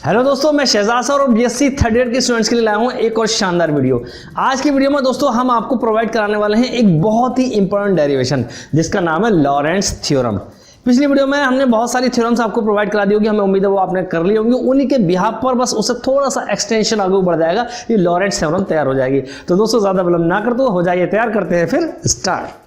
Hello दोस्तों, मैं Shahzad sir और बीएससी थर्ड ईयर के स्टूडेंट्स के लिए लाया हूं एक और शानदार वीडियो। आज की वीडियो में दोस्तों हम आपको प्रोवाइड कराने वाले हैं एक बहुत ही इंपॉर्टेंट डेरिवेशन जिसका नाम है लॉरेंट्ज थ्योरम। पिछली वीडियो में हमने बहुत सारी थ्योरम्स आपको प्रोवाइड करा दी होगी, हमें उम्मीद है वो आपने कर ली होंगी। उन्हीं के बिहाफ पर बस उससे थोड़ा सा एक्सटेंशन आगे बढ़ जाएगा, ये लॉरेंट्ज थ्योरम तैयार हो जाएगी। तो दोस्तों ज़्यादा विलंब ना करते हो जाइए तैयार, करते हैं फिर स्टार्ट।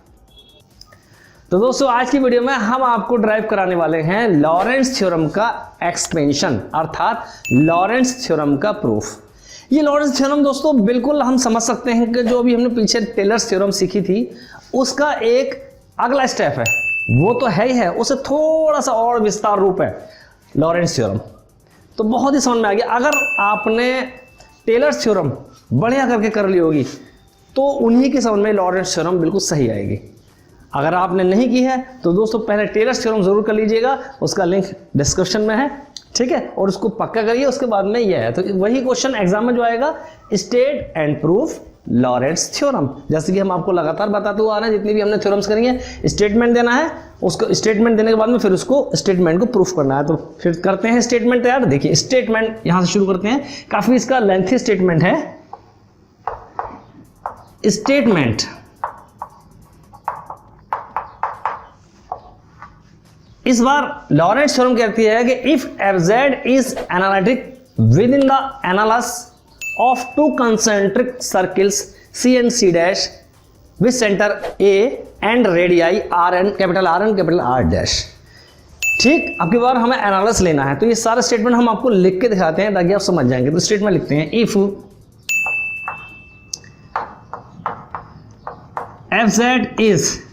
तो दोस्तों आज की वीडियो में हम आपको ड्राइव कराने वाले हैं लॉरेंट्ज थ्योरम का एक्सपेंशन अर्थात लॉरेंट्ज थ्योरम का प्रूफ। ये लॉरेंट्ज थ्योरम दोस्तों बिल्कुल हम समझ सकते हैं कि जो अभी हमने पीछे टेलर्स थ्योरम सीखी थी उसका एक अगला स्टेप है, वो तो है ही है, उसे थोड़ा सा और विस्तार रूप है लॉरेंट्ज थ्योरम। तो बहुत ही समझ में आ गया। अगर आपने टेलर्स थ्योरम बढ़िया करके कर ली होगी तो उन्हीं के समझ में लॉरेंट्ज थ्योरम बिल्कुल सही आएगी। अगर आपने नहीं की है तो दोस्तों पहले टेलर्स थ्योरम जरूर कर लीजिएगा, उसका लिंक डिस्क्रिप्शन में है, ठीक है, और उसको पक्का करिए। उसके बाद में यह है तो वही क्वेश्चन एग्जाम में जो आएगा, स्टेट एंड प्रूफ लॉरेंट्ज थ्योरम। जैसे कि हम आपको लगातार बताते हुए आ रहे हैं, जितनी भी हमने थ्योरम्स करी है स्टेटमेंट देना है, उसको स्टेटमेंट देने के बाद में फिर उसको स्टेटमेंट को प्रूफ करना है। तो फिर करते हैं स्टेटमेंट तैयार। देखिए स्टेटमेंट यहां से शुरू करते हैं, काफी इसका लेंथी स्टेटमेंट है। स्टेटमेंट इस बार लॉरेंट्ज थ्योरम कहती है कि if F Z is analytic within the annulus of two concentric circles C and C dash with centre A and radii R and capital R dash. ठीक, अब की बार हमें एनालस लेना है तो ये सारे स्टेटमेंट हम आपको लिख के दिखाते हैं ताकि आप समझ जाएंगे। तो स्टेटमेंट लिखते हैं, if F Z is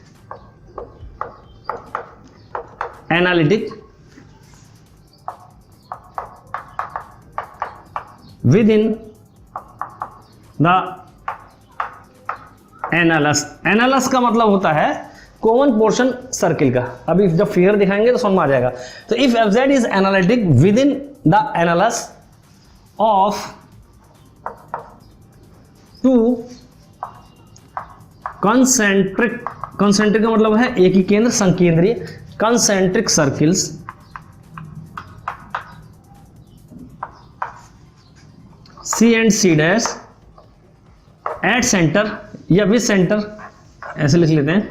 analytic within the analysis। analysis का मतलब होता है कॉमन पोर्शन सर्किल का। अभी जब फिगर दिखाएंगे तो समझ में आ जाएगा। तो if F Z is analytic within the annulus of two concentric का मतलब है एक ही केंद्र, संकेंद्रीय concentric circles C and C dash at center या with center, ऐसे लिख लेते हैं,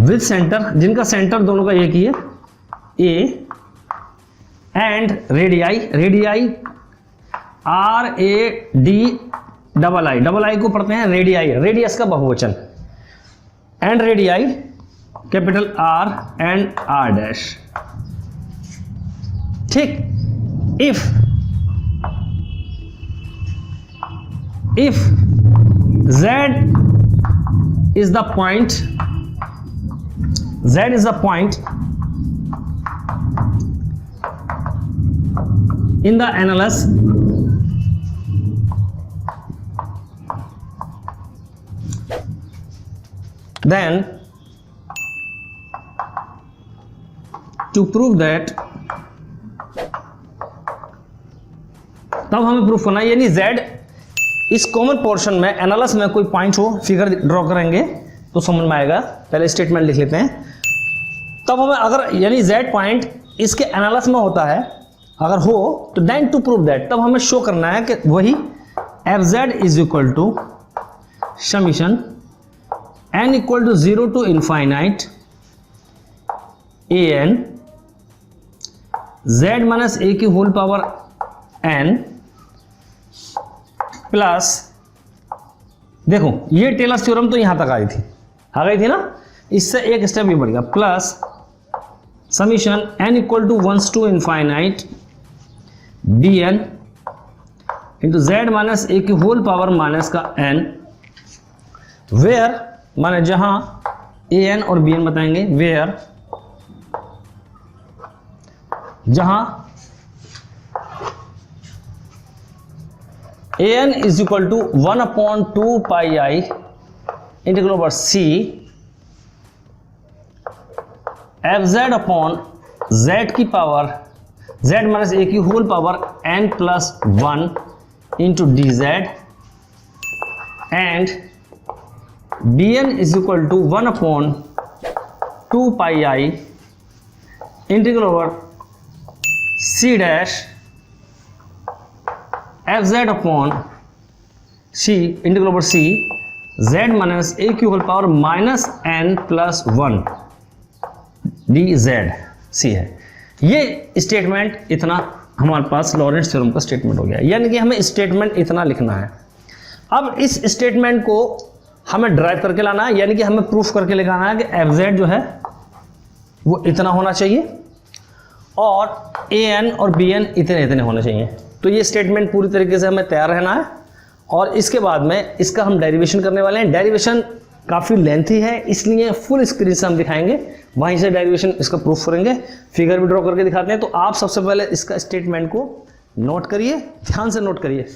with center जिनका सेंटर दोनों का एक ही है, A and रेडियाई RAD को पढ़ते हैं रेडियाई, रेडियस का बहुवचन, and radii capital R and R dash. ठीक, if Z is the point in the analysis then to prove that, तब हमें प्रूफ करना है, यानी Z इस कॉमन पोर्शन में एनालिसिस में कोई पॉइंट हो, फिगर ड्रॉ करेंगे तो समझ में आएगा। पहले स्टेटमेंट लिख लेते हैं। तब हमें अगर यानी Z पॉइंट इसके एनालिसिस में होता है अगर हो तो देन टू प्रूव दैट, तब हमें शो करना है कि वही F Z is equal to summation n equal to 0 to infinite A N z minus A की होल पावर n प्लस, देखो ये टेलर्स थ्योरम तो यहां तक आ गई थी ना, इससे एक स्टेप भी बढ़ गया, plus summation n equal to 1 to infinite B N into Z minus A की होल पावर माइनस का n, वेयर माने जहां ए एन और बी एन बताएंगे, वेयर जहां A N is equal to 1/2 pi I integral over C F Z upon Z की power Z minus A की whole power n plus 1 into D Z and bn is equal to 1/2 pi I integral over C dash F Z upon C integral over C Z minus A की whole power minus N plus 1 D Z C है। ये statement इतना हमारे पास लॉरेंट्ज theorem का statement हो गया, यानी कि हमें स्टेटमेंट इतना लिखना है। अब इस स्टेटमेंट को हमें ड्राइव करके लाना है, यानी कि हमें प्रूफ करके लेकर है कि एफ जेड जो है वो इतना होना चाहिए और ए एन और बी एन इतने इतने होने चाहिए। तो ये स्टेटमेंट पूरी तरीके से हमें तैयार रहना है और इसके बाद में इसका हम डेरिवेशन करने वाले हैं। डेरिवेशन काफ़ी लेंथी है, इसलिए फुल स्क्रीन से हम दिखाएंगे, वहीं से डेरिवेशन इसका प्रूफ करेंगे, फिगर भी ड्रॉ करके दिखाते हैं। तो आप सबसे पहले इसका स्टेटमेंट को नोट करिए, ध्यान से नोट करिए।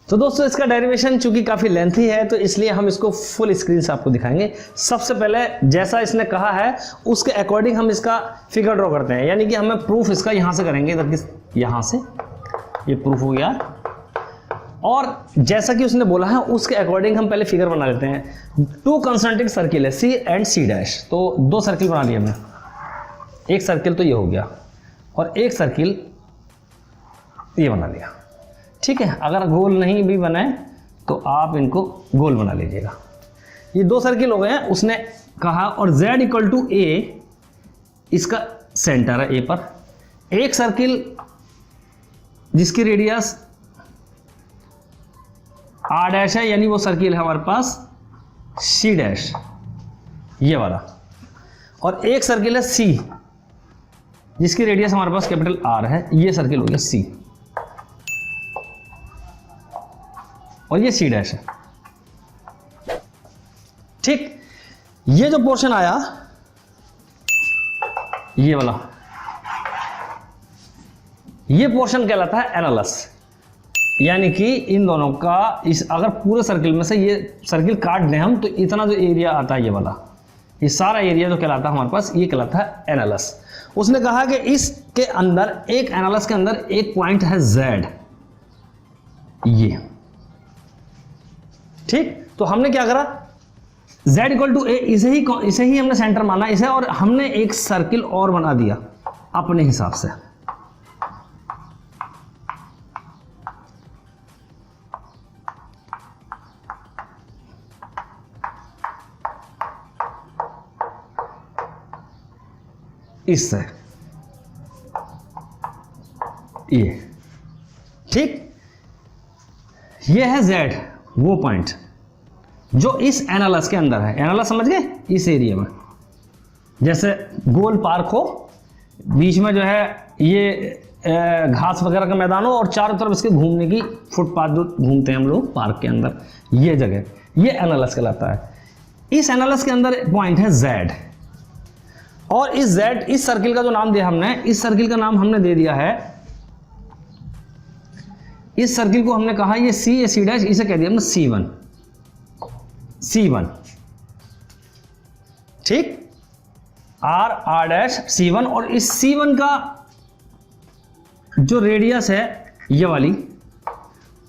तो दोस्तों इसका डेरिवेशन चूंकि काफ़ी लेंथी है तो इसलिए हम इसको फुल स्क्रीन से आपको दिखाएंगे। सबसे पहले जैसा इसने कहा है उसके अकॉर्डिंग हम इसका फिगर ड्रॉ करते हैं, यानी कि हमें प्रूफ इसका यहाँ से करेंगे, इधर यहाँ से ये प्रूफ हो गया। और जैसा कि उसने बोला है उसके अकॉर्डिंग हम पहले फिगर बना लेते हैं। 2 कंसंट्रिक सर्किल है सी एंड सी डैश, तो 2 सर्किल बना लिया हमने। एक सर्किल तो ये हो गया और एक सर्किल ये बना लिया, ठीक है। अगर गोल नहीं भी बने तो आप इनको गोल बना लीजिएगा। ये 2 सर्किल हो गए हैं उसने कहा, और z इक्वल टू ए इसका सेंटर है ए पर। एक सर्किल जिसकी रेडियस r डैश है, यानी वो सर्किल है हमारे पास c डैश, ये वाला। और एक सर्किल है c जिसकी रेडियस हमारे पास कैपिटल R है, ये सर्किल हो गया c, और ये c डैश है, ठीक। ये जो पोर्शन आया ये वाला, ये पोर्शन कहलाता है एनालस, यानी कि इन दोनों का इस अगर पूरे सर्किल में से ये सर्किल काट दें हम तो इतना जो एरिया आता है ये वाला, ये सारा एरिया जो कहलाता है हमारे पास ये कहलाता है एनालस। उसने कहा कि इसके अंदर एक एनालस के अंदर एक पॉइंट है Z, ये, ठीक। तो हमने क्या करा, Z इक्वल टू ए इसे ही हमने सेंटर माना इसे, और हमने एक सर्किल और बना दिया अपने हिसाब से। इससे ये, ठीक। ये है Z, वो पॉइंट जो इस एनालस के अंदर है। एनालस समझ गए, इस एरिया में जैसे गोल पार्क हो, बीच में जो है ये घास वगैरह का मैदान हो और चारों तरफ इसके घूमने की फुटपाथ जो घूमते हैं हम लोग पार्क के अंदर, ये जगह, ये एनालस कहलाता है। इस एनालस के अंदर पॉइंट है Z, और इस Z, इस सर्किल का जो नाम दिया हमने, इस सर्किल का नाम हमने दे दिया है, इस सर्किल को हमने कहा ये C डैश, इसे कह दिया हमने C1, ठीक। R डैश C1, और इस C1 का जो रेडियस है ये वाली,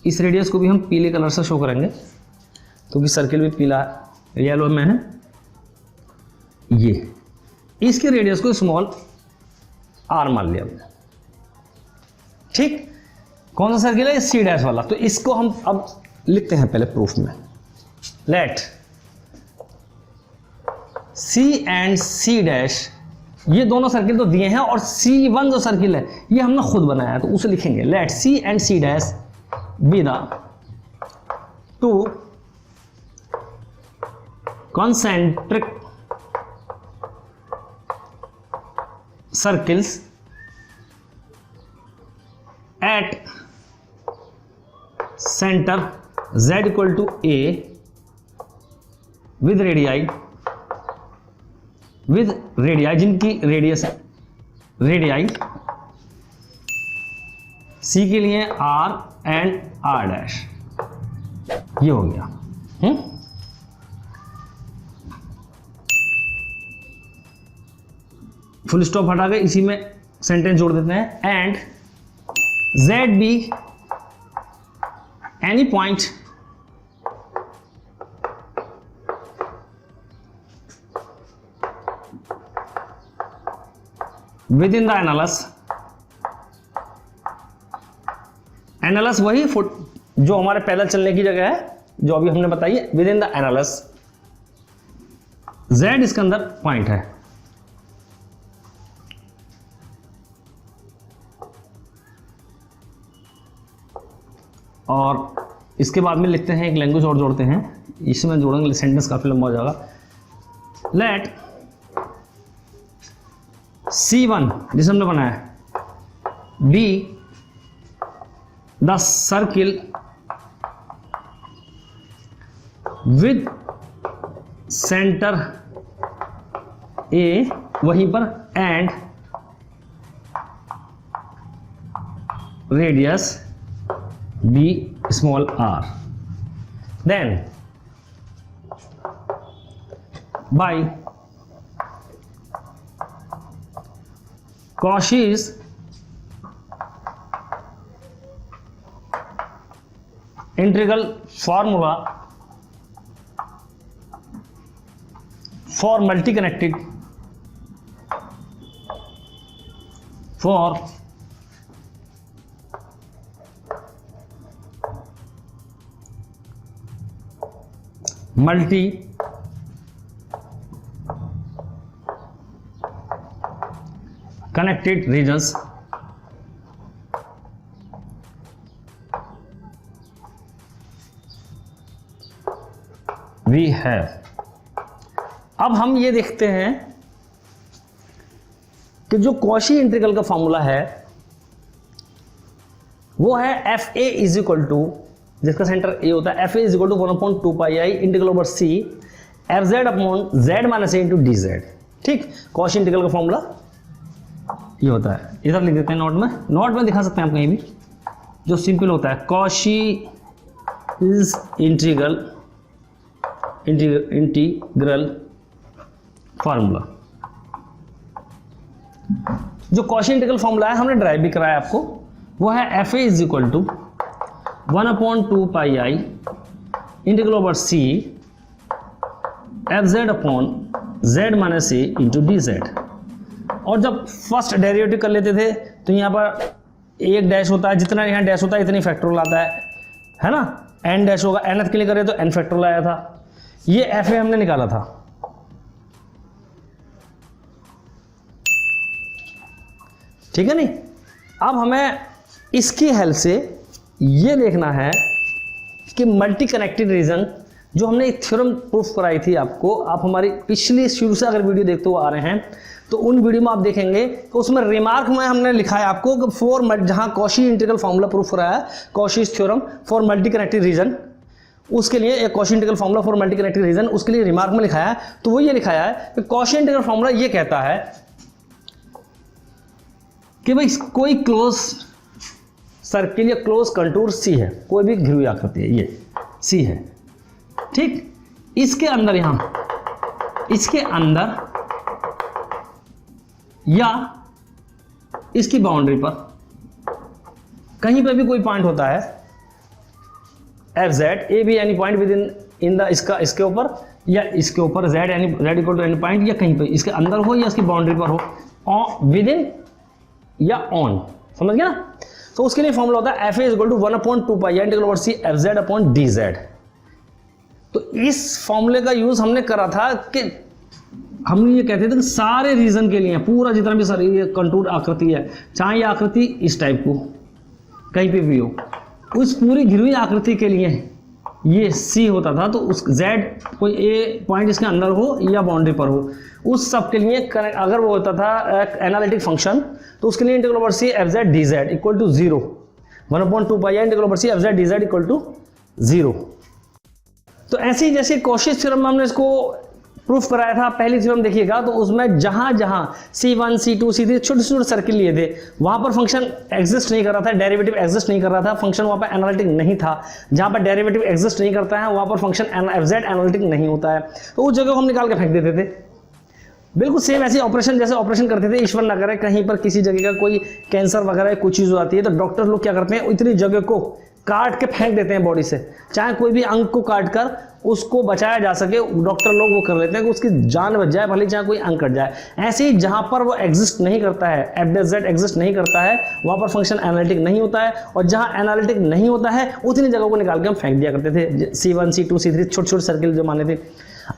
इस रेडियस को भी हम पीले कलर से शो करेंगे क्योंकि सर्किल भी पीला येलो में है। ये इसके रेडियस को स्मॉल r मान लिया हमने, ठीक। कौन सा सर्किल है, C डैश वाला। तो इसको हम अब लिखते हैं पहले प्रूफ में। Let C and C dash, ये दोनों सर्किल तो दिए हैं, और C1 जो सर्किल है ये हमने खुद बनाया है, तो उसे लिखेंगे let C and C dash be the 2 concentric circles at center Z equal to A with radii जिनकी रेडियस रेडियाई C के लिए R एंड R डैश, ये हो गया। फुल स्टॉप हटा के इसी में सेंटेंस जोड़ देते हैं। And Z B any point within the एनालस, एनालस वही फुट जो हमारे पैदल चलने की जगह है जो अभी हमने बताई है, विद इन द एनालस, Z इसके अंदर पॉइंट है। और इसके बाद में लिखते हैं एक लैंग्वेज और जोड़ते हैं, इसमें जोड़ेंगे सेंटेंस काफी लंबा हो जाएगा। लेट C1 जिसे हमने बनाया be the circle with centre A वहीं पर and radius be small R, then by Cauchy's integral formula for multi-connected connected regions we have। अब हम ये देखते हैं कि जो कॉशी इंटीग्रल का फॉर्मूला है वो है F A is equal to, जिसका सेंटर ए होता है, F A is equal to 1/2 pi I integral over C F Z upon Z minus A into D Z. ठीक, कॉशी इंटीग्रल का formula ये होता है, इधर लिख देते हैं नोट में दिखा सकते हैं आप कहीं भी, जो सिंपल होता है कॉशी इज इंटीग्रल फार्मूला। जो कॉशी इंटीग्रल फार्मूला है हमने ड्राइव भी कराया आपको, वो है F A is equal to 1/2 pi I integral over C F Z upon Z minus A into D Z. और जब फर्स्ट डेरिवेटिव कर लेते थे तो यहाँ पर एक डैश होता है, जितना यहाँ डैश होता है इतनी फैक्टोरियल आता है ना, एन डैश होगा, एनथ के लिए करें तो एन फैक्टोरियल आया था, ये एफ ए हमने निकाला था। ठीक है नहीं, अब हमें इसकी हेल्प से ये देखना है कि मल्टी कनेक्टेड रीजन जो हमने एक थ्योरम प्रूफ कराई थी आपको, आप हमारी पिछली शुरू से अगर वीडियो देखते हुए आ रहे हैं तो उन वीडियो में आप देखेंगे कि उसमें रिमार्क में हमने लिखा है आपको कि फॉर जहां कॉशी इंटीग्रल फार्मूला प्रूफ कराया है, Cauchy's theorem for multi connected region, उसके लिए एक Cauchy integral formula for multi connected region, उसके लिए रिमार्क में लिखा है, तो वो ये लिखाया है कि कॉशी इंटीग्रल फार्मूला ये कहता है कि भाई कोई क्लोज सर्किल या क्लोज कंटूर सी है, कोई भी घिरुई आकृति है, ये सी है। ठीक, इसके अंदर इसके अंदर या इसकी बाउंड्री पर कहीं पर भी कोई पॉइंट होता है F Z, A B any point within the इसके ऊपर या इसके ऊपर, Z any Z equal to any point, या कहीं पर इसके अंदर हो या इसकी बाउंड्री पर हो, विद इन या ऑन, समझ गया ना। तो उसके लिए फॉर्मूला होता है F A is equal to 1/2 pi integral over C F Z upon D Z. तो इस फॉर्मूले का यूज हमने करा था कि हम ये कहते थे कि सारे रीजन के लिए पूरा जितना भी सारी ये कंटूर आकृति है, चाहे ये आकृति इस टाइप को कहीं पे भी हो, उस पूरी घिरी हुई आकृति के लिए ये सी होता था, तो उस जेड कोई ए पॉइंट इसके अंदर हो या बाउंड्री पर हो, उस सब के लिए अगर वो होता था एनालिटिक फंक्शन, तो उसके लिए integral over C F Z D Z equal to 0, 1/2 pi integral over C F Z D Z equal to 0। तो ऐसे ही जैसे कॉशी थ्योरम में हमने इसको प्रूफ कराया था, पहली थ्योरम देखिएगा तो उसमें जहां जहां C1 C2 C3 छोटे छोटे सर्किल लिए थे वहां पर फंक्शन एग्जिस्ट नहीं कर रहा था, डेरिवेटिव एग्जिस्ट नहीं कर रहा था, फंक्शन वहां पर एनालिटिक नहीं था। जहां पर डेरिवेटिव एग्जिस्ट नहीं करता है वहां पर फंक्शन एफ जेड एनालिटिक नहीं होता है, तो उस जगह को हम निकाल के फेंक देते थे। बिल्कुल सेम ऐसे ऑपरेशन जैसे ऑपरेशन करते थे, ईश्वर ना करे कहीं पर किसी जगह का कोई कैंसर वगैरह कोई चीज़ हो जाती है तो डॉक्टर लोग क्या करते हैं, इतनी जगह को काट के फेंक देते हैं बॉडी से, चाहे कोई भी अंग को काट कर उसको बचाया जा सके, डॉक्टर लोग वो कर लेते हैं कि उसकी जान बच जाए, भले चाहे कोई अंग कट जाए। ऐसे ही जहां पर वो एग्जिस्ट नहीं करता है, एफजेड एग्जिस्ट नहीं करता है, वहां पर फंक्शन एनालिटिक नहीं होता है, और जहां एनालिटिक नहीं होता है उतनी जगहों को निकाल के हम फेंक दिया करते थे, C1 C2 C3 छोटे छोटे सर्किल जो माने थे।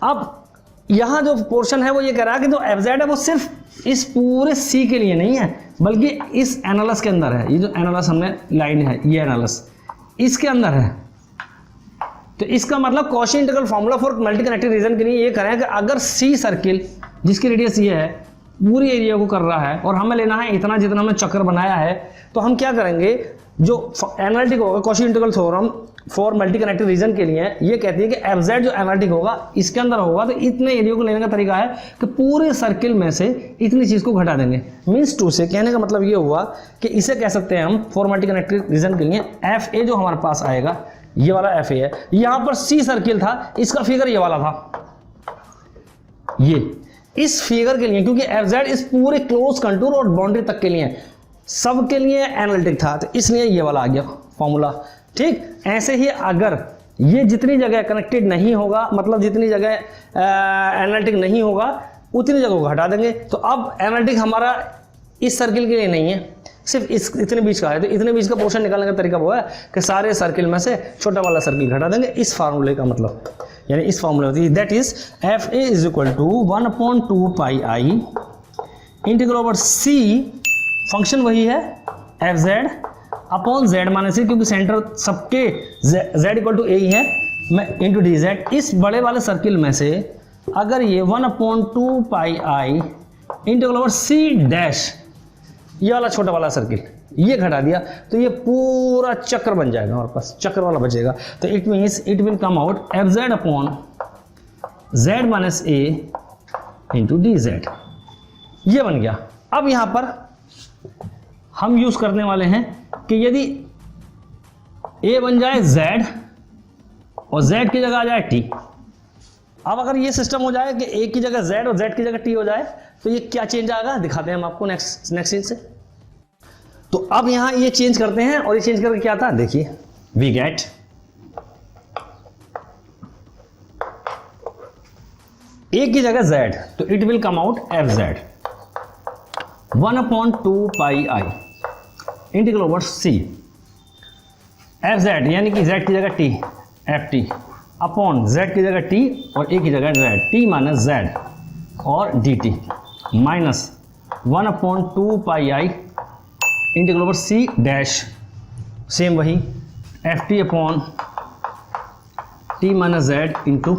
अब यहाँ जो पोर्शन है वो ये कह रहा है कि जो एफजेड है वो सिर्फ इस पूरे C के लिए नहीं है, बल्कि इस एनालस के अंदर है। ये जो एनालस हमने लाइन है, ये एनालस इसके अंदर है। तो इसका मतलब Cauchy integral formula for multi connected region के लिए ये करें कि अगर C सर्किल जिसकी रेडियस ये है पूरी एरिया को कर रहा है और हमें लेना है इतना जितना हमने चक्कर बनाया है, तो हम क्या करेंगे, जो एनालिटिक होगा Cauchy integral theorem for multi connected region के लिए ये कहती है कि एफजेड जो एनालिटिक होगा इसके अंदर होगा, तो इतने एरिया को लेने का तरीका है कि पूरे सर्किल में से इतनी चीज को घटा देंगे। मीन्स टू से कहने का मतलब ये हुआ कि इसे कह सकते हैं हम फॉर मल्टी कनेक्टेड रीजन के लिए एफ ए जो हमारे पास आएगा, ये वाला एफ ए है। यहां पर C सर्किल था, इसका फिगर ये वाला था, ये इस फिगर के लिए, क्योंकि एफजेड इस पूरे क्लोज कंटूर और बाउंड्री तक के लिए सब के लिए एनालिटिक था, तो इसलिए ये वाला आ गया फॉर्मूला। ठीक, ऐसे ही अगर ये जितनी जगह कनेक्टेड नहीं होगा, मतलब जितनी जगह एनालिटिक नहीं होगा उतनी जगह को हटा देंगे। तो अब एनालिटिक हमारा इस सर्किल के लिए नहीं है, सिर्फ इस इतने बीच का है, तो इतने बीच का पोर्शन निकालने का तरीका वो है कि सारे सर्किल में से छोटा वाला सर्किल घटा देंगे। इस फार्मूले का मतलब, यानी इस फार्मूले में that is F A is equal to 1/2 pi I integral over C, function वही है F Z upon Z minus C, क्योंकि सेंटर सबके z इक्वल टू ए ही है, मैं इंटू डी जेड। इस बड़े वाले सर्किल में से अगर ये 1/2 pi I integral over C dash, ये वाला छोटा वाला सर्किल ये घटा दिया, तो ये पूरा चक्र बन जाएगा, हमारे पास चक्र वाला बचेगा। तो it means it will come out F Z upon Z minus A into D Z, ये बन गया। अब यहां पर हम यूज करने वाले हैं कि यदि ए बन जाए z और z की जगह आ जाए t। अब अगर ये सिस्टम हो जाए कि a की जगह z और z की जगह t हो जाए, तो ये क्या चेंज आएगा दिखाते हैं हम आपको नेक्स्ट सीन से। तो अब यहां ये चेंज करते हैं, और ये चेंज करके क्या था देखिए, वी गेट a की जगह z, तो it will come out F Z 1/2 pi I integral over C F Z, यानी कि z की जगह t F T upon z की जगह t और a की जगह z, t माइनस z और dt minus 1/2 pi I integral over C dash, same वही F T upon t minus z into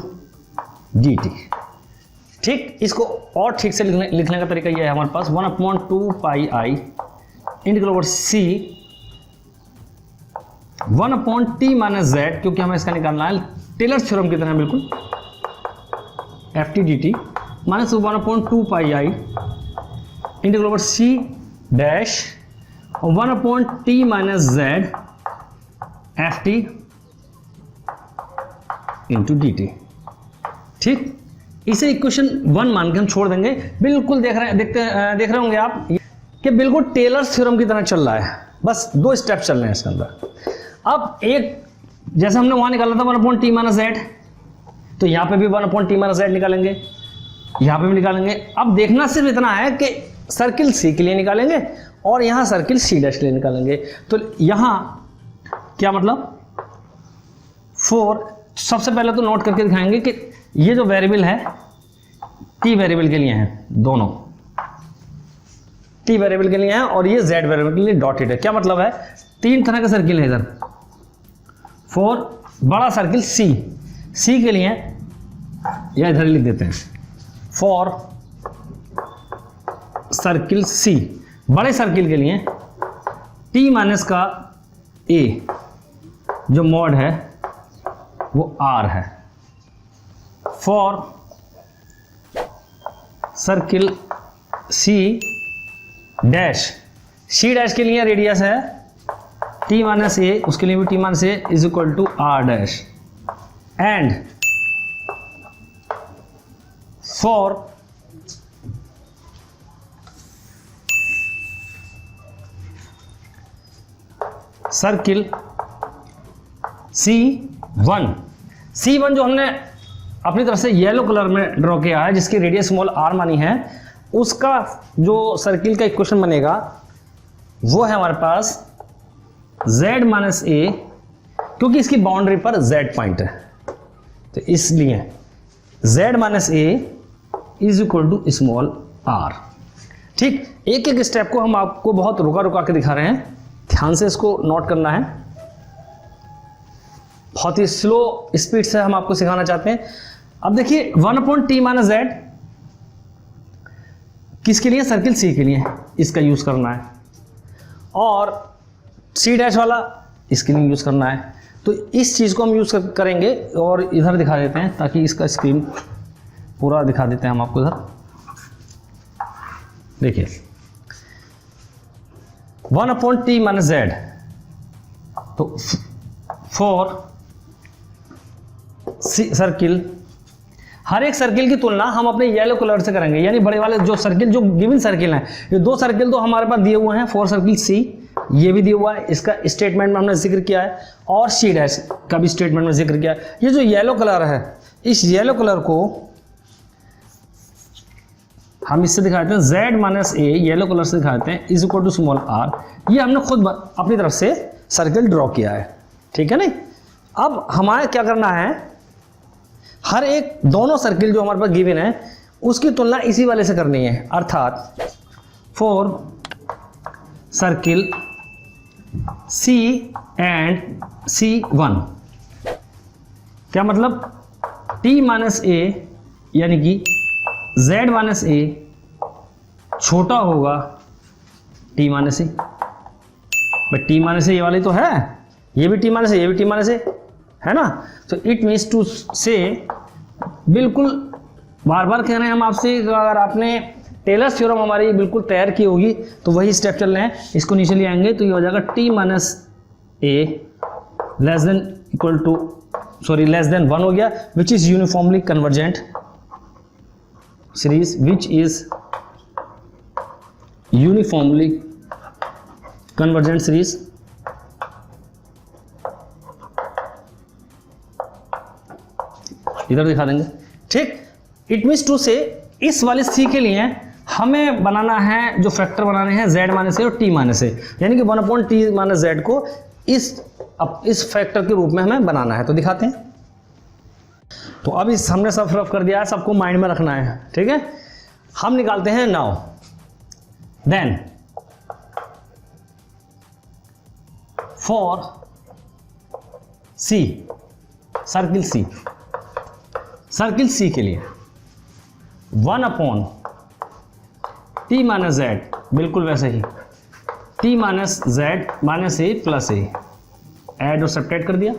D T. ठीक, इसको और ठीक से लिखने का तरीका यह है हमारे पास 1/2 pi I integral over C 1/t minus z, क्योंकि हमें इसका निकालना है टेलर्स थ्योरम की तरह बिल्कुल, F T D T minus 1/2 pi I integral over C dash और 1/t minus z F T into D T. ठीक, इसे इक्वेशन 1 मान के हम छोड़ देंगे। बिल्कुल देख रहे होंगे आप कि बिल्कुल टेलर्स थ्योरम की तरह चल रहा है, बस 2 स्टेप चल रहे हैं इसके अंदर। अब एक जैसे हमने वहां निकाला था 1/t माइनस z, तो यहां पे भी 1/t माइनस z निकालेंगे, यहां पे भी निकालेंगे। अब देखना सिर्फ इतना है कि सर्किल C के लिए निकालेंगे और यहां सर्किल C डैश के लिए निकालेंगे। तो यहां क्या मतलब, सबसे पहले तो नोट करके दिखाएंगे कि ये जो वेरिएबल है t वेरिएबल के लिए है, दोनों t वेरिएबल के लिए है और ये z वेरिएबल के लिए डॉटेड है। क्या मतलब है, 3 तरह का सर्किल है इधर। फॉर बड़ा सर्किल C के लिए, या इधर लिख देते हैं फॉर सर्किल C, बड़े सर्किल के लिए t माइनस का a जो मॉड है वो r है। For circle C dash, C dash के लिए रेडियस है t माइनस ए, उसके लिए भी t minus A is equal to r डैश। एंड फॉर सर्किल C1 जो हमने अपनी तरफ से येलो कलर में ड्रॉ किया है, जिसकी रेडियस स्मॉल r मानी है, उसका जो सर्किल का इक्वेशन बनेगा वो है हमारे पास z माइनस a, क्योंकि इसकी बाउंड्री पर z पॉइंट है, तो इसलिए z minus a is equal to small r। ठीक, एक एक स्टेप को हम आपको बहुत रुका रुका के दिखा रहे हैं, ध्यान से इसको नोट करना है। बहुत ही स्लो स्पीड से हम आपको सिखाना चाहते हैं। अब देखिए 1/t माइनस z किसके लिए? सर्किल C के लिए इसका यूज करना है, और C डैश वाला इसके लिए यूज करना है। तो इस चीज को हम यूज करेंगे, और इधर दिखा देते हैं ताकि इसका स्क्रीन पूरा दिखा देते हैं हम आपको। इधर देखिए 1/t माइनस z, तो फॉर सर्किल, हर एक सर्किल की तुलना हम अपने येलो कलर से करेंगे, यानी बड़े वाले जो सर्किल, जो गिवन सर्किल हैं, ये दो सर्किल तो हमारे पास दिए हुए हैं, फॉर सर्किल C ये भी दिया हुआ है, इसका स्टेटमेंट में हमने जिक्र किया है, और C डैश का भी स्टेटमेंट में जिक्र किया है। ये जो येलो कलर है, इस येलो कलर को हम इससे दिखाते हैं z minus a, yellow colour से दिखाते हैं, is equal to small r। ये हमने खुद अपनी तरफ से सर्किल ड्रॉ किया है, ठीक है नहीं। अब हमारे क्या करना है, हर एक दोनों सर्किल जो हमारे पास गिवन है उसकी तुलना इसी वाले से करनी है, अर्थात for circle C and C1, क्या मतलब t माइनस a, यानी कि z माइनस a छोटा होगा t minus a। But t minus a ये वाली तो है, ये भी t माइनस a, ये भी t माइनस a है ना। तो इट मीन्स टू से, बिल्कुल बार बार कह रहे हैं हम आपसे, अगर आपने टेलर्स थ्योरम हमारी बिल्कुल तैयार की होगी तो वही स्टेप चल रहे हैं, इसको नीचे ले आएंगे तो ये हो जाएगा t minus a less than equal to, sorry less than 1 हो गया, which is uniformly convergent series, which is uniformly convergent series. इधर दिखा देंगे, ठीक। इट मीन्स टू से, इस वाले C के लिए हमें बनाना है, जो फैक्टर बनाने हैं z माइनस a और t माइनस a, यानी कि 1/t माइनस z को इस फैक्टर के रूप में हमें बनाना है। तो दिखाते हैं। तो अब इस हमने सब रफ कर दिया है, सबको माइंड में रखना है, ठीक है। हम निकालते हैं now, then for C, circle C, circle C के लिए 1/t माइनस z, बिल्कुल वैसे ही t minus z minus a plus a, add और सब्ट्रैक्ट कर दिया,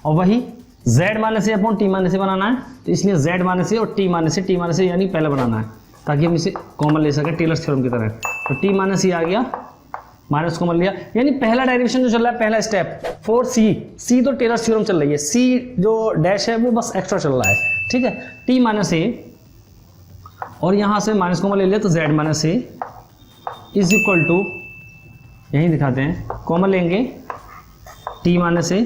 और वही z minus a upon t minus a बनाना है, तो इसलिए z माइनस a और t माइनस a यानी पहले बनाना है ताकि हम इसे कॉमन ले सकें टेलर्स थ्योरम की तरह। तो t माइनस a आ गया, माइनस कॉमन लिया, यानी पहला डेरिवेशन जो चल रहा है, पहला स्टेप फॉर C तो टेलर्स थ्योरम चल रही है, C जो डैश है वो बस एक्स्ट्रा चल रहा है, ठीक है। t माइनस a, और यहां से माइनस कॉमन ले लिया तो z minus a is equal to, यहीं दिखाते हैं, कॉमन लेंगे t माइनस a,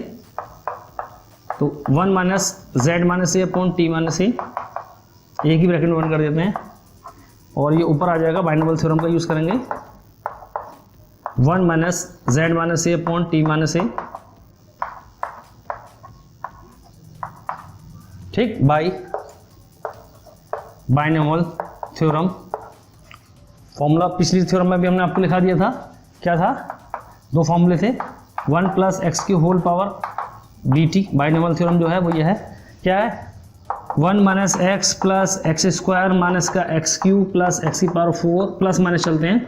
तो 1 minus z minus a upon t minus a, एक ही ब्रैकेट में बंद कर देते हैं, और ये ऊपर आ जाएगा, बाइनोमियल थ्योरम का यूज करेंगे, 1 minus z minus a upon t minus a, ठीक, बाई बाइनोमियल थ्योरम। फॉर्मूला पिछली थ्योरम में भी हमने आपको लिखा दिया था, क्या था, दो फॉर्मूले थे, 1 प्लस एक्स की whole power dt, binomial theorem जो है वो ये है, क्या है, 1 minus X plus X square minus का एक्स क्यू प्लस एक्स की पावर 4, प्लस माइनस चलते हैं,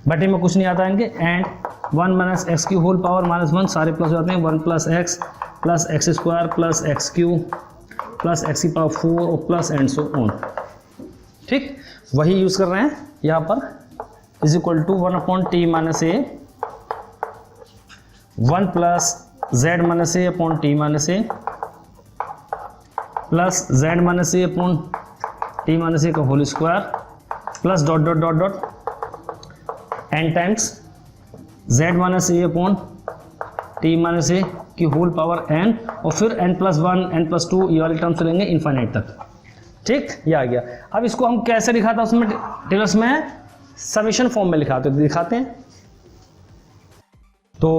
बटे में कुछ नहीं आता इनके, एंड 1 माइनस एक्स की होल पावर माइनस 1, सारे प्लस हो जाते हैं, 1 plus X square plus X cube plus X की पावर 4 और प्लस एंड सो ऑन, ठीक। वही यूज कर रहे हैं यहाँ पर, is equal to 1/t minus a, 1 plus z minus a upon t minus a plus z minus a upon t minus a का whole square plus dot dot dot dot n times z minus a upon T minus A की whole power N, और फिर n+1 n+2 ये वाले terms लेंगे infinite तक। ठीक, ये आ गया। अब इसको हम कैसे लिखा था उसमें टेलर्स में समेशन फॉर्म में दिखाते हैं। तो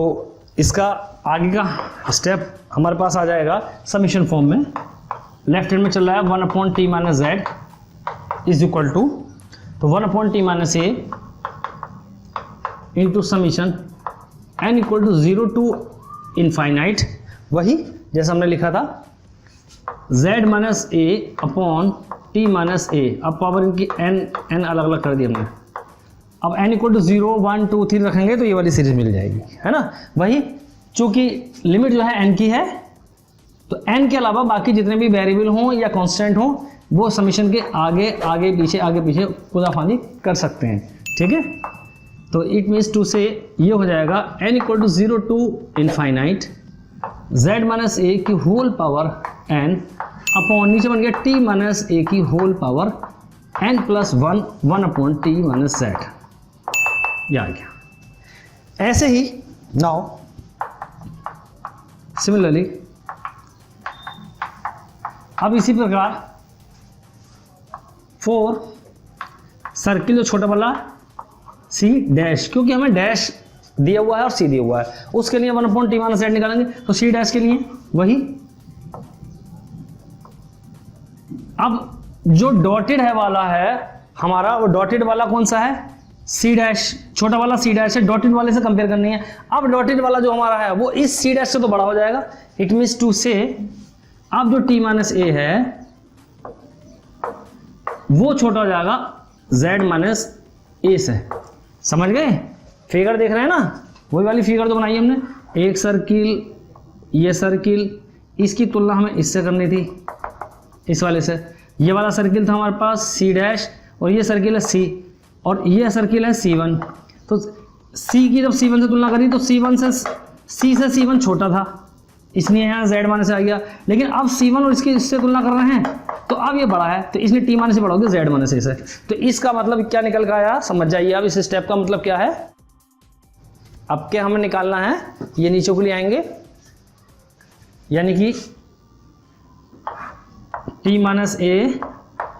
इसका आगे का स्टेप हमारे पास आ जाएगा समेशन फॉर्म में। लेफ्ट हैंड में चल रहा है 1/t minus Z is equal to, तो 1/t minus A into summation n equal to 0 to infinite, वही जैसा हमने लिखा था z minus A upon t minus A. अब पावर इनकी n अलग अलग कर दी हमने। अब n इक्वल टू 0 1 2 3 रखेंगे तो ये वाली सीरीज मिल जाएगी, है ना। वही चूंकि लिमिट जो है n की है, तो n के अलावा बाकी जितने भी वेरिएबल हों या कांस्टेंट हों वो समीशन के आगे आगे पीछे खुदाफानी कर सकते हैं। ठीक है, तो इट मीन्स टू से ये हो जाएगा n equal to 0 to infinite z minus A की होल पावर n अपॉन नीचे बन गया t माइनस ए की whole power n+1 1/t minus z। ये आ गया। ऐसे ही नाउ सिमिलरली अब इसी प्रकार 4 सर्किल जो छोटा वाला सी डैश, क्योंकि हमें डैश दिया हुआ है और सी दिया हुआ है, उसके लिए 1/t माइनस z निकालेंगे। तो सी डैश के लिए वही, अब जो डॉटेड है वाला है हमारा, वो डॉटेड वाला कौन सा है, सी डैश, छोटा वाला सी डैश है, डॉटेड वाले से कंपेयर करनी है। अब डॉटेड वाला जो हमारा है वो इस सी डैश से तो बड़ा हो जाएगा। इट मीन्स टू से अब जो t माइनस ए है वो छोटा हो जाएगा z माइनस ए से। समझ गए, फिगर देख रहे हैं ना, वही वाली फिगर तो बनाई हमने। एक सर्किल, ये सर्किल, इसकी तुलना हमें इससे करनी थी, इस वाले से। ये वाला सर्किल था हमारे पास सी डैश, और ये सर्किल है सी, और ये सर्किल है C1। तो C की जब C1 से तुलना करी तो C1 से C से C1 छोटा था, इसलिए यहाँ z माइनस आ गया। लेकिन अब C1 और इससे तुलना कर रहे हैं तो अब ये बड़ा है, तो इसलिए t माइनस से बड़ा हो गया z माइनस से। तो इसका मतलब क्या निकल कर आया, समझ जाइए। अब इस स्टेप का मतलब क्या है, अब क्या हमें निकालना है, ये नीचे को ले आएंगे, यानी कि t माइनस ए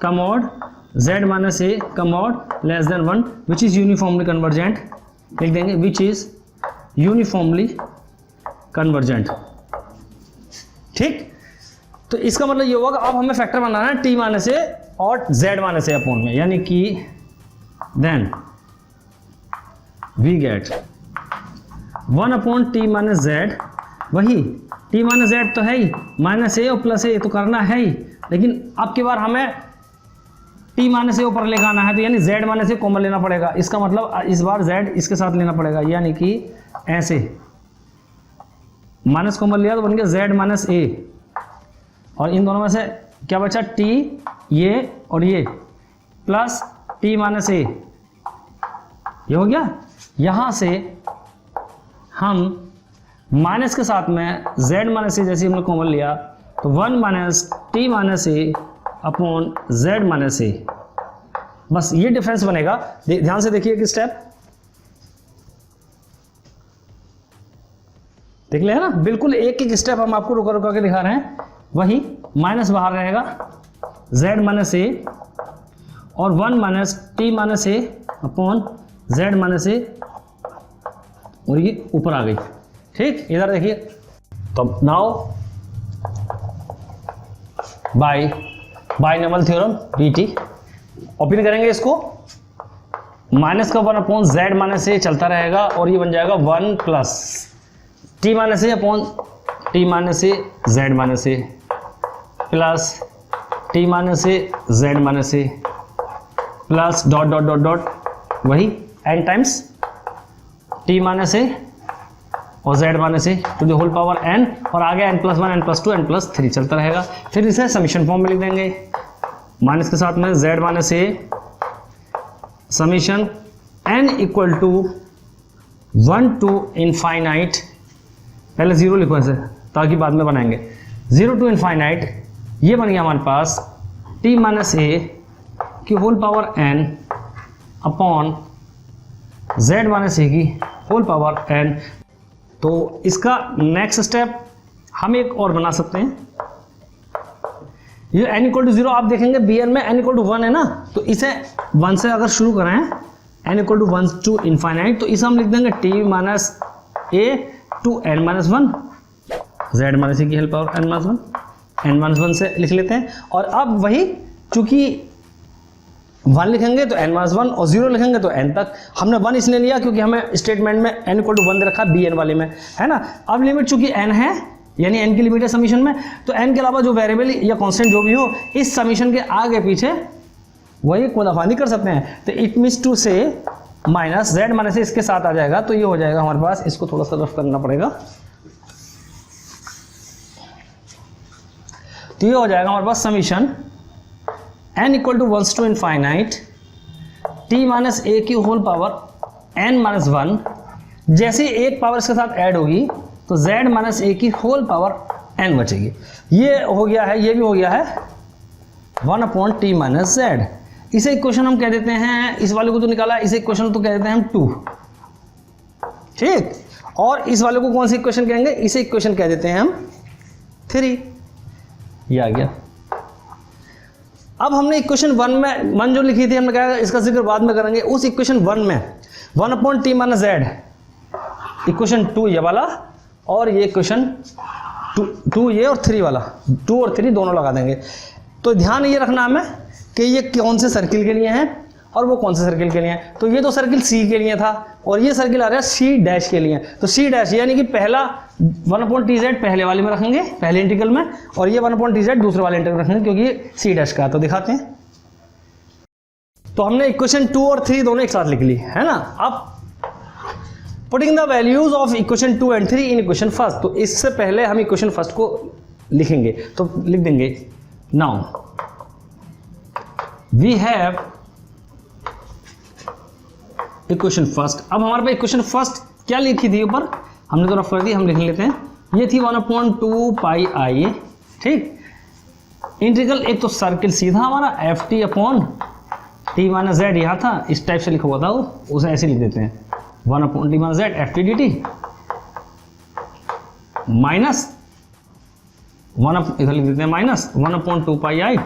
का मॉड z माइनस ए का mod less than 1 which is uniformly convergent, लिख देंगे विच इज यूनिफॉर्मली कन्वर्जेंट। ठीक, तो इसका मतलब ये होगा अब हमें फैक्टर बनाना है t माइनस ए और z माइनस ए अपॉन में, यानी कि then we get 1/t minus z। वही t माइनस z तो है ही, माइनस ए और प्लस ए तो करना है ही, लेकिन अब की बार हमें t माइनस ए ऊपर लेकर आना है, तो यानी z माइनस ए कॉमन लेना पड़ेगा। इसका मतलब इस बार z इसके साथ लेना पड़ेगा, यानी कि ऐसे माइनस कॉमन लिया तो बन गया z माइनस ए, और इन दोनों में से क्या बचा, t ये और ये प्लस t माइनस ए, ये हो गया। यहां से हम माइनस के साथ में z माइनस ए जैसे हमने कॉमन लिया तो 1 minus t minus A upon z minus ए, बस ये डिफरेंस बनेगा। ध्यान से देखिए कि स्टेप देख लिया ना, बिल्कुल एक एक स्टेप हम आपको रुका रुका के दिखा रहे हैं। वही माइनस बाहर रहेगा z माइनस ए और 1 minus t minus A upon z minus A, और ये ऊपर आ गई। ठीक, इधर देखिए, तो now binomial theorem BT open करेंगे इसको, माइनस का 1 अपॉन z माइनस ए चलता रहेगा, और ये बन जाएगा 1 plus t minus A upon t minus A z minus A plus t minus A z minus A plus dot dot dot dot, वही n times t minus A और z minus A to the whole power n, और आगे n+1 n+2 n+3 चलता रहेगा। फिर इसे summation form में लिख देंगे, माइनस के साथ में z minus A summation n equal to 1 to infinite, पहले 0 लिखो ऐसे ताकि बाद में बनाएंगे, 0 टू इनफाइनाइट, ये बन गया हमारे पास t माइनस ए की whole power n upon z minus A की होल पावर n। तो इसका नेक्स्ट स्टेप हम एक और बना सकते हैं। ये n इक्वल टू 0 आप देखेंगे Bn में n इक्वल टू 1 है ना, तो इसे 1 से अगर शुरू करें n equal to 1 to infinite, तो इसे हम लिख देंगे t minus a to n minus 1 z minus a की whole power n minus 1 n minus 1 से लिख लेते हैं। और अब वही चूंकि 1 लिखेंगे तो n माइनस 1 और 0 लिखेंगे तो n तक। हमने 1 इसलिए लिया क्योंकि हमें स्टेटमेंट में n इक्वल टू 1 दे रखा Bn वाले में, है ना। अब लिमिट चूंकि n है, यानी n की लिमिट है समीशन में, तो n के अलावा जो वेरिएबल या कांस्टेंट जो भी हो इस समीशन के आगे पीछे वही खुदाफानी कर सकते हैं। तो इट मीन्स टू से माइनस z माइनस इसके साथ आ जाएगा, तो ये हो जाएगा हमारे पास, इसको थोड़ा सा रफ करना पड़ेगा, तो ये हो जाएगा हमारे पास summation n equal to 1 to infinite t minus a की होल पावर n माइनस 1, जैसे एक पावर इसके साथ ऐड होगी तो z माइनस a की होल पावर n बचेगी। ये हो गया है, ये भी हो गया है 1 अपॉन टी माइनस जेड। इसे इक्वेशन हम कह देते हैं, इस वाले को तो निकाला, इसे इक्वेशन तो कह देते हैं हम 2, ठीक। और इस वाले को कौन सी इक्वेशन कहेंगे, इसे इक्वेशन कह देते हैं हम 3। ये आ गया। अब हमने इक्वेशन 1 में 1 जो लिखी थी, हमने कहा इसका जिक्र बाद में करेंगे। उस इक्वेशन 1 में 1 upon T minus Z, equation 2 ये वाला, और ये इक्वेशन 2 ये और 3 वाला, 2 और 3 दोनों लगा देंगे। तो ध्यान ये रखना हमें कि ये कौन से सर्किल के लिए हैं और वो कौन से सर्किल के लिए हैं। तो ये तो सर्किल C के लिए था और ये सर्किल आ रहा है C डैश के लिए। तो C डैश यानी कि पहला 1 अपॉन टी जेड पहले वाले में रखेंगे, पहले इंटीग्रल में, और ये 1 अपॉन टी जेड दूसरे वाले इंटीग्रल में रखेंगे क्योंकि ये C डैश का। तो दिखाते हैं। तो हमने इक्वेशन 2 और 3 दोनों एक साथ लिख ली, है ना। अब putting the values of equation 2 and 3 in equation first, तो इससे पहले हम इक्वेशन फर्स्ट को लिखेंगे, तो लिख देंगे now we have equation first. अब हमारे पास इक्वेशन फर्स्ट क्या लिखी थी ऊपर, हमने तो रफ कर दी, हम लिख लेते हैं। ये थी 1 अपॉन 2 पाई आई, ठीक। इंटीग्रल एक तो सर्किल सीधा हमारा F T upon T minus Z यहाँ था, इस टाइप से लिखा हुआ था वो, उसे ऐसे लिख देते हैं 1 upon T minus Z F T D T minus 1 इधर लिख देते हैं minus 1 upon 2 pi I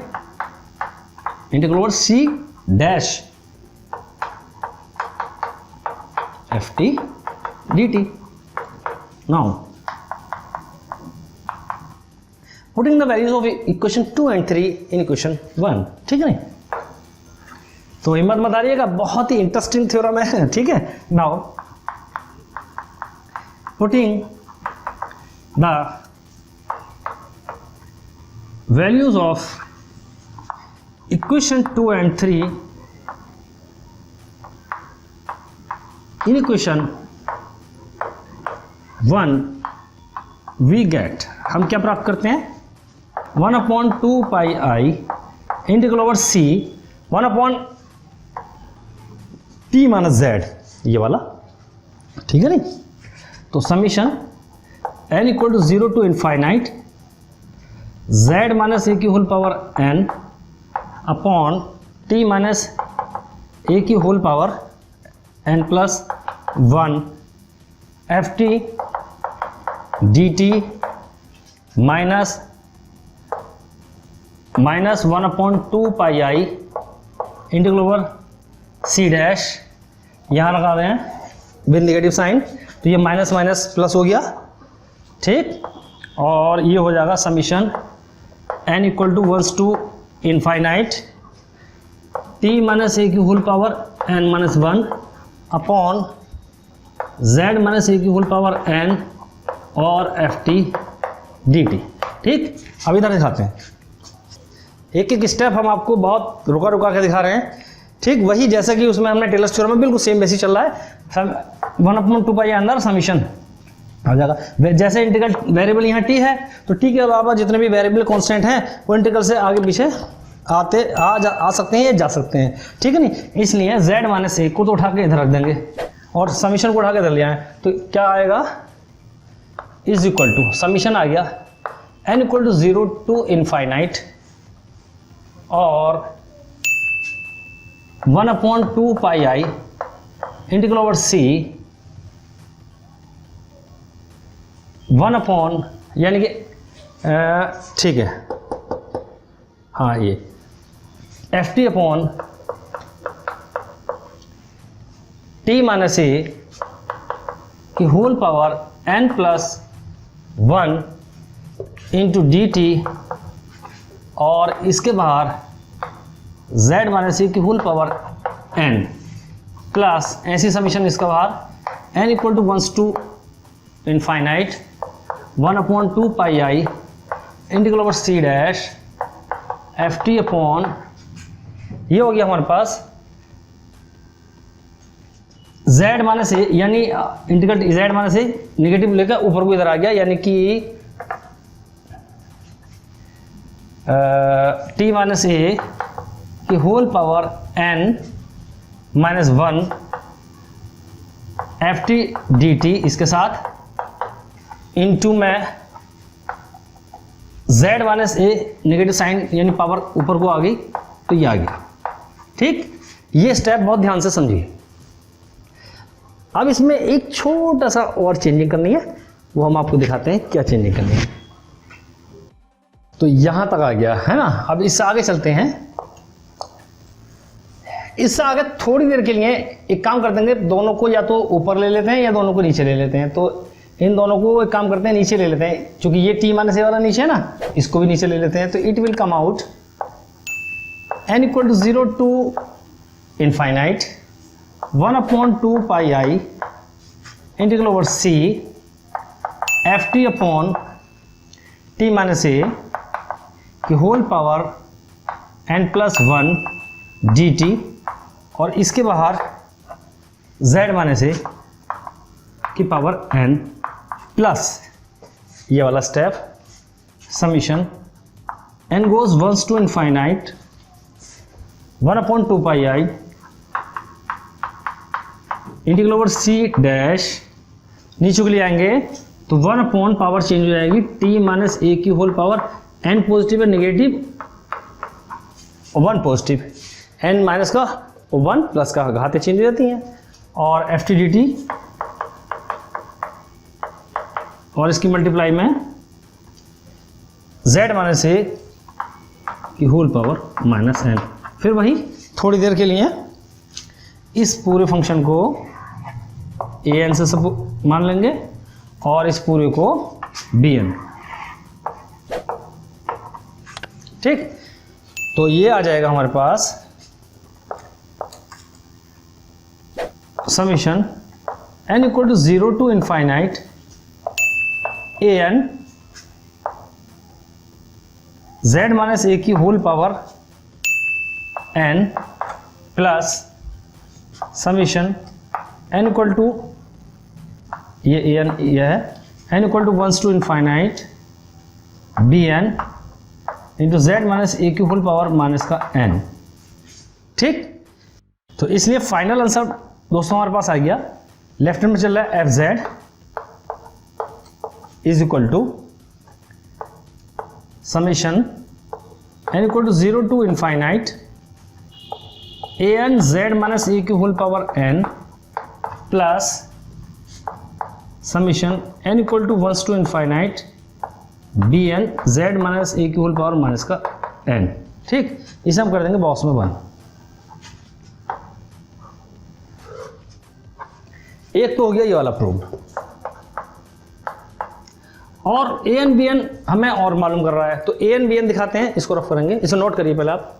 integral over C dash F T D T. Now putting the values of equation 2 and 3 in equation 1, ठीक है नहीं। तो हिम्मत मत हारिएगा, बहुत ही इंटरेस्टिंग थ्योरम है, ठीक है। Now putting the values of equation 2 and 3 in equation 1 we get, हम क्या प्राप्त करते हैं 1 upon 2 pi I integral over C 1 upon T minus Z, ये वाला, ठीक है नहीं। तो summation n equal to 0 to infinite z minus A की whole power n upon t minus A की whole power n plus 1 F T D T minus 1 upon 2 pi I integral over C dash, यहाँ लगा रहे हैं with negative sign, तो ये minus minus plus हो गया, ठीक। और ये हो जाएगा summation n equal to 1 to infinite t minus A की whole power n minus 1 upon z minus A की होल पावर n और एफ टी डी टी, ठीक। अब इधर दिखाते हैं, एक एक स्टेप हम आपको बहुत रुका रुका के दिखा रहे हैं, ठीक। वही जैसा कि उसमें हमने टेलर्स थ्योरम में बिल्कुल सेम बेसिस चल रहा है। 1 अपॉन 2 पाई अंदर समीशन आ जाएगा। जैसे इंटीग्रल वेरिएबल यहाँ t है, तो t के अलावा जितने भी वेरिएबल कांस्टेंट हैं वो इंटीग्रल से आगे पीछे आ सकते हैं या जा सकते हैं, ठीक है नहीं। इसलिए z माइनस ए को तो उठा के इधर रख देंगे और समीशन को उठा के इधर ले आए, तो क्या आएगा इज इक्वल टू, समीशन आ गया n equal to 0 to infinite और 1 upon 2 pi I integral over C 1 upon यानी कि ठीक है, हाँ ये F T upon T minus A की whole power n plus 1 into D T, और इसके बाहर z माइनस ए की होल पावर n प्लस ऐसी समीशन इसका बाहर n equal to 1 to infinite 1 upon 2 pi I integral over C dash F T upon, ये हो गया हमारे पास z माइनस ए, यानी integral z minus A negative लेकर ऊपर को इधर आ गया, यानी कि t माइनस ए की whole power n minus 1 F T D T, इसके साथ इनटू में z minus A negative sign यानी पावर ऊपर को आ गई तो ये आ गया। ठीक, ये स्टेप बहुत ध्यान से समझिए। अब इसमें एक छोटा सा और चेंजिंग करनी है, वो हम आपको दिखाते हैं क्या चेंजिंग करनी है। तो यहां तक आ गया है ना। अब इससे आगे चलते हैं। इससे आगे थोड़ी देर के लिए एक काम कर देंगे, दोनों को या तो ऊपर ले लेते हैं या दोनों को नीचे ले लेते हैं। तो इन दोनों को एक काम करते हैं, नीचे ले लेते हैं, क्योंकि ये टी माइनस ए वाला नीचे है ना, इसको भी नीचे ले लेते हैं। तो it will come out n equal to 0 to infinite 1 upon 2 pi I integral over C F T upon T minus A की whole power n plus 1 D T, और इसके बाहर z माइनस ए की पावर n प्लस ये वाला step summation n goes 1 to infinite 1 upon 2 pi I integral over C dash, नीचे के लिए आएंगे तो 1 अपॉन पावर चेंज हो जाएगी t माइनस ए की होल पावर n पॉजिटिव है नेगेटिव 1 पॉजिटिव, n माइनस का 1 प्लस का घातें चेंज हो जाती हैं, और एफ टी डी टी और इसकी मल्टीप्लाई में z माइनस ए की होल पावर माइनस n। फिर वही थोड़ी देर के लिए इस पूरे फंक्शन को an से सब मान लेंगे और इस पूरे को bn। ठीक, तो ये आ जाएगा हमारे पास summation n equal to 0 to infinite an z minus A की whole power n plus summation n equal to ये an यह है n equal to 1 to infinite bn into z minus A की होल पावर माइनस का n। ठीक, तो इसलिए final answer दोस्तों हमारे पास आ गया। लेफ्ट हैंड में चल रहा है F Z is equal to summation n equal to 0 to infinite an z minus A की whole power n plus summation n equal to 1 to infinite bn z minus A की whole power minus का n। ठीक, इसे हम कर देंगे box में बंद। एक तो हो गया ये वाला प्रूव्ड, और an bn हमें और मालूम कर रहा है, तो an bn दिखाते हैं, इसको रफ करेंगे, इसे नोट करिए पहले आप।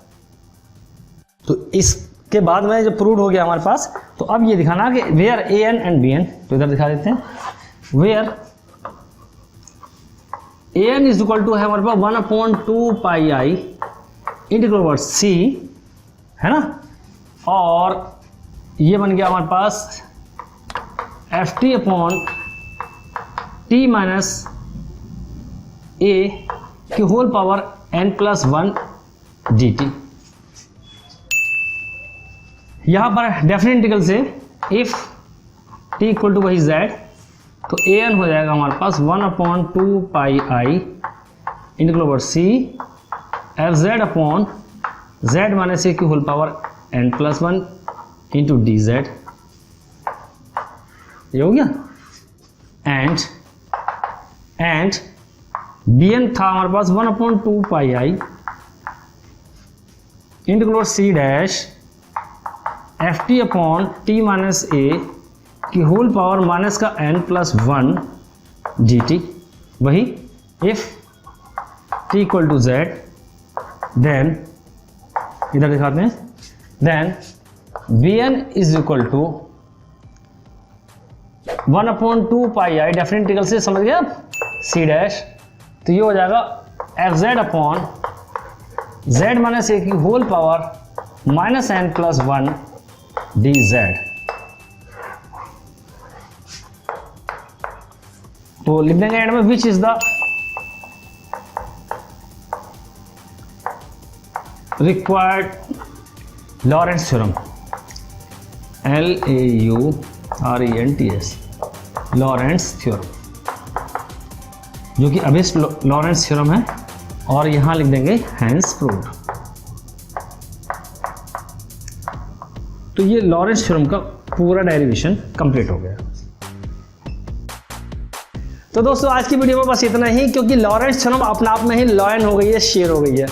तो इसके बाद में जब प्रूव्ड हो गया हमारे पास, तो अब ये दिखाना कि वेयर an एंड bn, तो इधर दिखा देते हैं where an is equal to है हमारे पास 1 upon 2 pi I integral over c, है ना, और ये बन गया हमारे पास F T upon T minus A की whole power n plus 1 D T. यहां पर डेफिनेट इंटीग्रल से इफ t इक्वल टू वही z, तो an हो जाएगा हमारे पास 1 upon 2 pi I integral over c F Z upon z minus A की whole power n plus 1 into D Z. ये हो गया, एंड एंड बी एन था हमारे पास 1/2 pi I into C dash F T upon T minus A की whole power minus का n plus 1 G T. वही if t equal to z then इधर दिखाते हैं, then Vn is equal to 1/2 pi I definite integral से समझ गया C dash, तो ये हो जाएगा F Z upon Z minus A की whole power minus n plus 1 D Z. तो लिख देंगे एंड में which is the required Laurent's theorem, LAURENTS Laurent's theorem, जो कि अबिस लॉरेंट्स थ्योरम है, और यहां लिख देंगे हैंस प्रूव्ड। तो ये लॉरेंट्स थ्योरम का पूरा डेरिवेशन कंप्लीट हो गया। तो दोस्तों आज की वीडियो में बस इतना ही, क्योंकि लॉरेंट्स थ्योरम अपने आप में ही लॉयन हो गई है, शेयर हो गई है।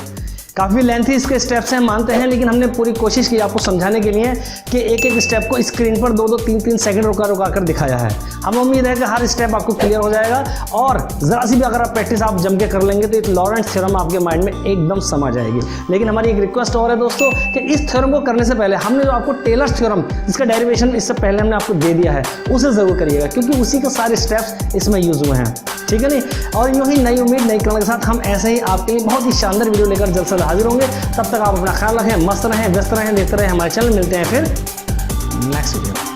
काफ़ी लेंथी इसके स्टेप्स हैं मानते हैं, लेकिन हमने पूरी कोशिश की आपको समझाने के लिए कि एक एक स्टेप को स्क्रीन पर 2-2, 3-3 सेकंड रुका कर दिखाया है। हमें उम्मीद है कि हर स्टेप आपको क्लियर हो जाएगा, और ज़रा सी भी अगर आप प्रैक्टिस आप जम के कर लेंगे तो लॉरेंट्स थ्योरम आपके माइंड में एकदम समा जाएगी। लेकिन हमारी एक रिक्वेस्ट और है दोस्तों कि इस थ्योरम को करने से पहले हमने जो आपको टेलर्स थ्योरम जिसका डेरिवेशन इससे पहले हमने आपको दे दिया है उसे ज़रूर करिएगा, क्योंकि उसी के सारे स्टेप्स इसमें यूज़ हुए हैं। ठीक है नहीं, और यूँ ही नई उम्मीद नई कला के साथ हम ऐसे ही आपके लिए बहुत ही शानदार वीडियो लेकर जल्द से हाजिर होंगे। तब तक आप अपना ख्याल रखें, मस्त रहें, व्यस्त रहें, देखते रहें हमारे चैनल। मिलते हैं फिर नेक्स्ट वीडियो।